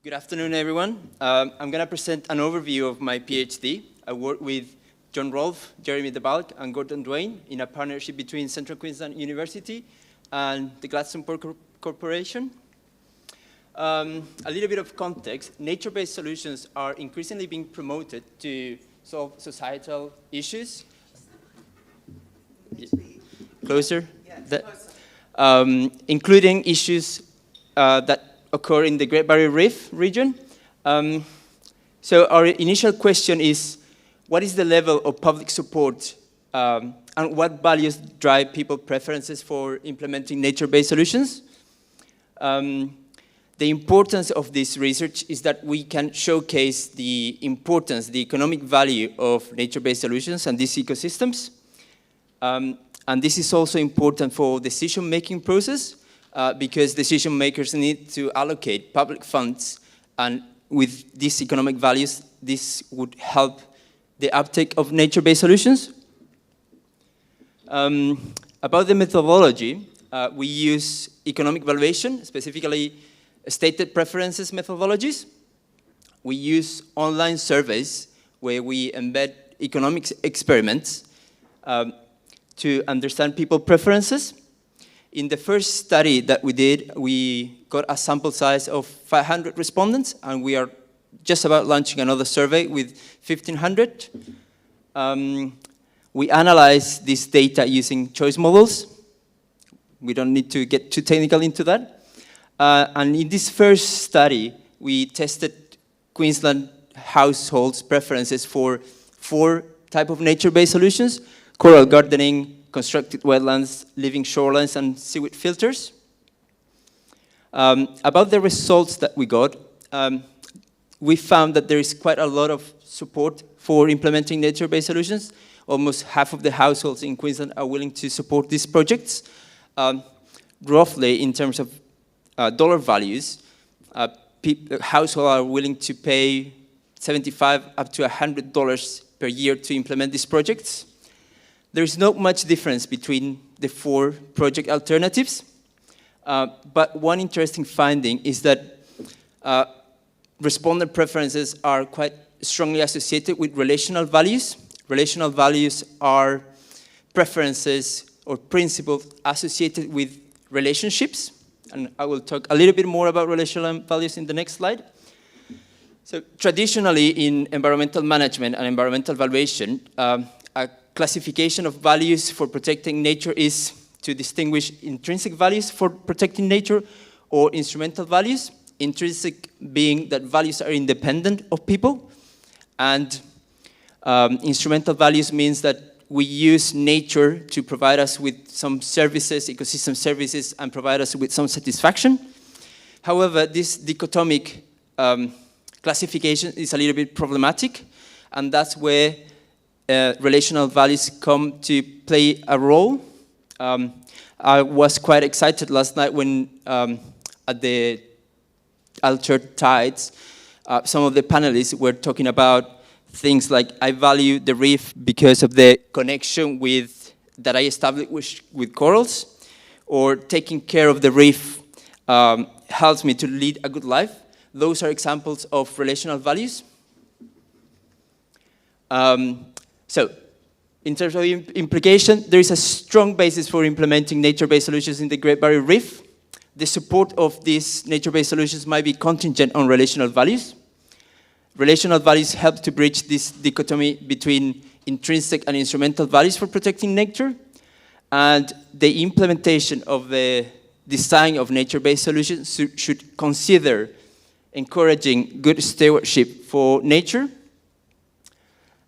Good afternoon, everyone. I'm going to present an overview of my PhD. I work with John Rolfe, Jeremy DeBalk, and Gordon Duane in a partnership between Central Queensland University and the Gladstone Port Corporation. A little bit of context. Nature-based solutions are increasingly being promoted to solve societal issues. Closer? Including issues that occur in the Great Barrier Reef region. So our initial question is, what is the level of public support and what values drive people's preferences for implementing nature-based solutions? The importance of this research is that we can showcase the importance, the economic value of nature-based solutions and these ecosystems. And this is also important for decision-making process because decision makers need to allocate public funds, and with these economic values, this would help the uptake of nature-based solutions. About the methodology, we use economic valuation, specifically stated preferences methodologies. We use online surveys where we embed economics experiments to understand people's preferences. In the first study that we did, we got a sample size of 500 respondents, and we are just about launching another survey with 1,500. We analyze this data using choice models. We don't need to get too technical into that. And in this first study, we tested Queensland households' preferences for 4 types of nature-based solutions: coral gardening, constructed wetlands, living shorelines, and seaweed filters. About the results that we got, we found that there is quite a lot of support for implementing nature-based solutions. Almost half of the households in Queensland are willing to support these projects. Roughly, in terms of dollar values, households are willing to pay $75 up to $100 per year to implement these projects. There is not much difference between the 4 project alternatives, but one interesting finding is that respondent preferences are quite strongly associated with relational values. Relational values are preferences or principles associated with relationships, and I will talk a little bit more about relational values in the next slide. So traditionally in environmental management and environmental valuation, a classification of values for protecting nature is to distinguish intrinsic values for protecting nature or instrumental values. Intrinsic being that values are independent of people, and instrumental values means that we use nature to provide us with some services, ecosystem services, and provide us with some satisfaction. However, this dichotomic classification is a little bit problematic, and that's where relational values come to play a role. I was quite excited last night when at the Altered Tides, some of the panelists were talking about things like, I value the reef because of the connection that I established with corals, or taking care of the reef helps me to lead a good life. Those are examples of relational values. So, in terms of implication, there is a strong basis for implementing nature-based solutions in the Great Barrier Reef. The support of these nature-based solutions might be contingent on relational values. Relational values help to bridge this dichotomy between intrinsic and instrumental values for protecting nature. And the implementation of the design of nature-based solutions should consider encouraging good stewardship for nature.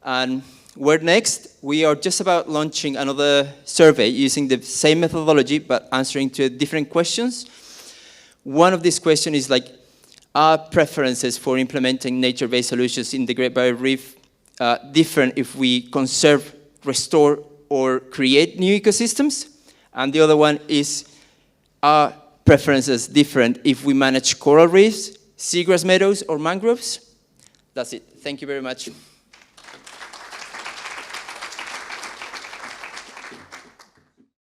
And where next? We are just about launching another survey using the same methodology but answering to different questions. One of these questions is like, are preferences for implementing nature-based solutions in the Great Barrier Reef different if we conserve, restore, or create new ecosystems? And the other one is, are preferences different if we manage coral reefs, seagrass meadows, or mangroves? That's it. Thank you very much.